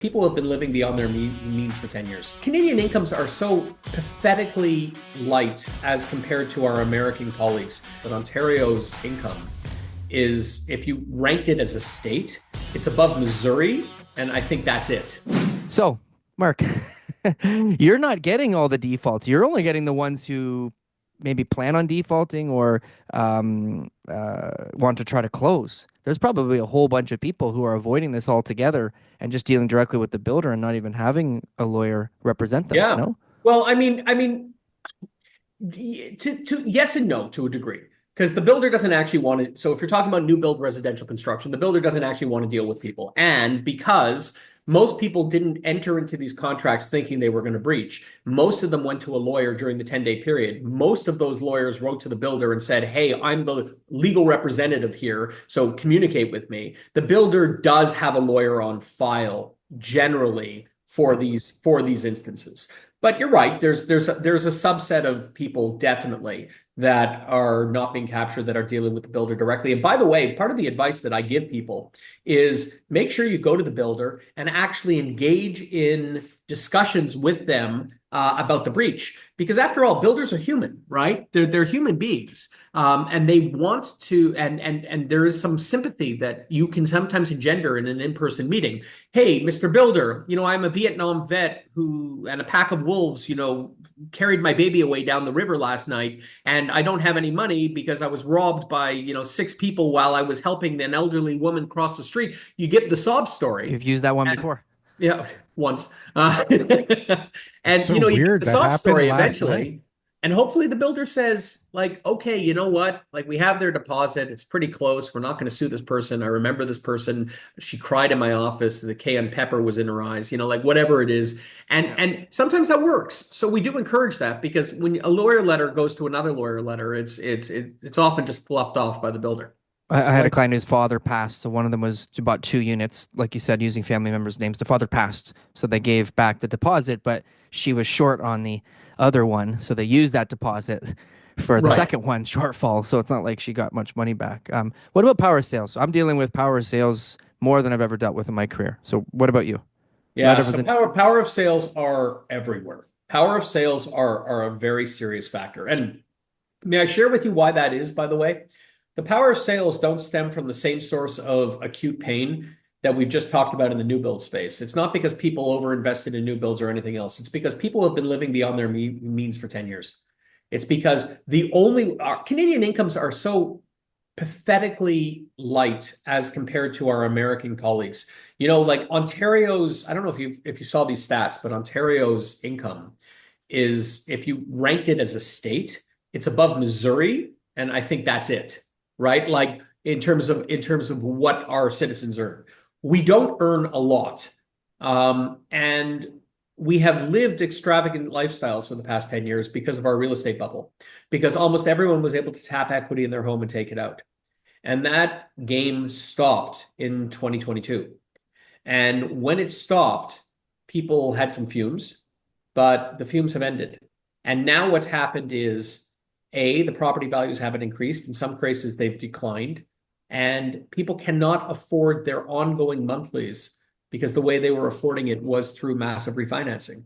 People have been living beyond their means for 10 years. Canadian incomes are so pathetically light as compared to our American colleagues. But Ontario's income is, if you ranked it as a state, it's above Missouri. And I think that's it. So, Mark, you're not getting all the defaults. You're only getting the ones who maybe plan on defaulting or want to try to close. There's probably a whole bunch of people who are avoiding this altogether and just dealing directly with the builder and not even having a lawyer represent them. Yeah. No? Well, I mean, to yes and no to a degree, because the builder doesn't actually want to. So if you're talking about new build residential construction, the builder doesn't actually want to deal with people, and because most people didn't enter into these contracts thinking they were going to breach. Most of them went to a lawyer during the 10-day period. Most of those lawyers wrote to the builder and said, "Hey, I'm the legal representative here, so communicate with me." The builder does have a lawyer on file generally for these instances. But you're right. There's a subset of people definitely that are not being captured that are dealing with the builder directly. And by the way, part of the advice that I give people is make sure you go to the builder and actually engage in discussions with them about the breach. Because after all, builders are human, right? They're human beings, and they want to. And there is some sympathy that you can sometimes engender in an in-person meeting. Hey, Mr. Builder, I'm a Vietnam vet who and a pack of wolves, carried my baby away down the river last night, and I don't have any money because I was robbed by, six people while I was helping an elderly woman cross the street. You get the sob story. You've used that one And, before. yeah, once. It's And so you get weird the that sob happened story last night. eventually. And hopefully the builder says, like, okay, you know what? Like, we have their deposit. It's pretty close. We're not going to sue this person. I remember this person. She cried in my office. The cayenne pepper was in her eyes, like whatever it is. And sometimes that works. So we do encourage that, because when a lawyer letter goes to another lawyer letter, it's often just fluffed off by the builder. I So had a I client whose father passed. So one of them was about 2 units, like you said, using family members' names. The father passed. So they gave back the deposit, but she was short on the other one. So they used that deposit for the Right. second one shortfall. So it's not like she got much money back. What about power sales? I'm dealing with power sales more than I've ever dealt with in my career. So what about you? Not Yeah. ever. So power of sales are everywhere. Power of sales are a very serious factor. And may I share with you why that is, by the way? The power of sales don't stem from the same source of acute pain that we've just talked about in the new build space. It's not because people overinvested in new builds or anything else. It's because people have been living beyond their means for 10 years. It's because our Canadian incomes are so pathetically light as compared to our American colleagues. Like Ontario's, I don't know if you saw these stats, but Ontario's income is, if you ranked it as a state, it's above Missouri, and I think that's it, right? Like in terms of what our citizens earn, we don't earn a lot, and we have lived extravagant lifestyles for the past 10 years because of our real estate bubble, because almost everyone was able to tap equity in their home and take it out. And that game stopped in 2022. And when it stopped, people had some fumes, but the fumes have ended. And now what's happened is, A, the property values haven't increased. In some cases, they've declined. And people cannot afford their ongoing monthlies because the way they were affording it was through massive refinancing.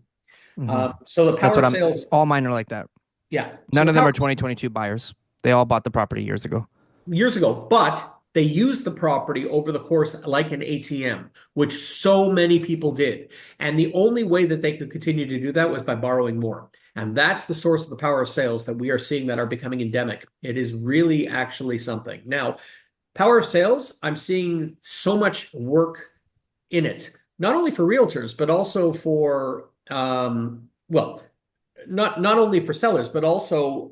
Mhm. So the That's power what of I'm. sales, All mine are like that. yeah. So None the of them power are 2022 buyers. They all bought the property years ago. years ago, but they used the property over the course like an ATM, which so many people did. And the only way that they could continue to do that was by borrowing more. And that's the source of the power of sales that we are seeing that are becoming endemic. It is really actually something. Now, power of sales, I'm seeing so much work in it, not only for realtors, but also for, well, not only for sellers, but also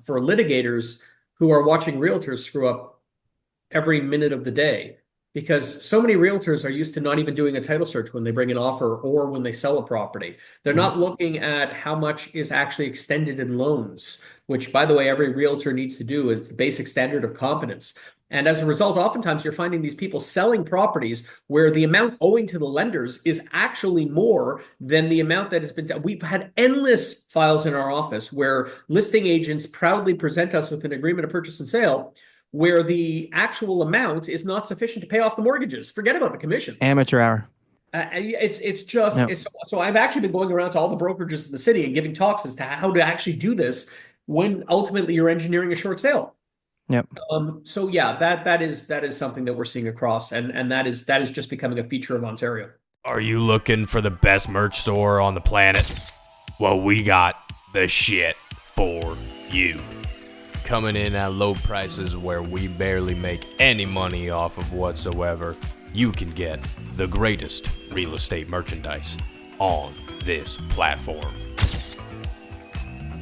for litigators who are watching realtors screw up every minute of the day, because so many realtors are used to not even doing a title search when they bring an offer or when they sell a property. They're Mhm. not looking at how much is actually extended in loans, which, by the way, every realtor needs to do as the basic standard of competence. And as a result, oftentimes you're finding these people selling properties where the amount owing to the lenders is actually more than the amount that has been done. We've had endless files in our office where listing agents proudly present us with an agreement of purchase and sale where the actual amount is not sufficient to pay off the mortgages. Forget about the commissions. Amateur hour. It's just Yep. so I've actually been going around to all the brokerages in the city and giving talks as to how to actually do this when ultimately you're engineering a short sale. Yep. So yeah, that is something that we're seeing across, and that is just becoming a feature of Ontario. Are you looking for the best merch store on the planet? Well, we got the shit for you. Coming in at low prices where we barely make any money off of whatsoever, you can get the greatest real estate merchandise on this platform.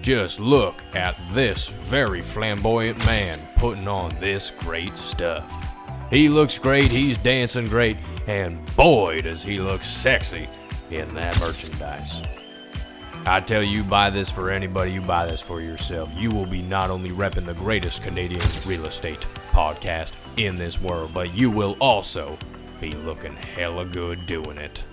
Just look at this very flamboyant man putting on this great stuff. He looks great, he's dancing great, and boy does he look sexy in that merchandise. I tell you, buy this for anybody, you buy this for yourself. You will be not only repping the greatest Canadian real estate podcast in this world, but you will also be looking hella good doing it.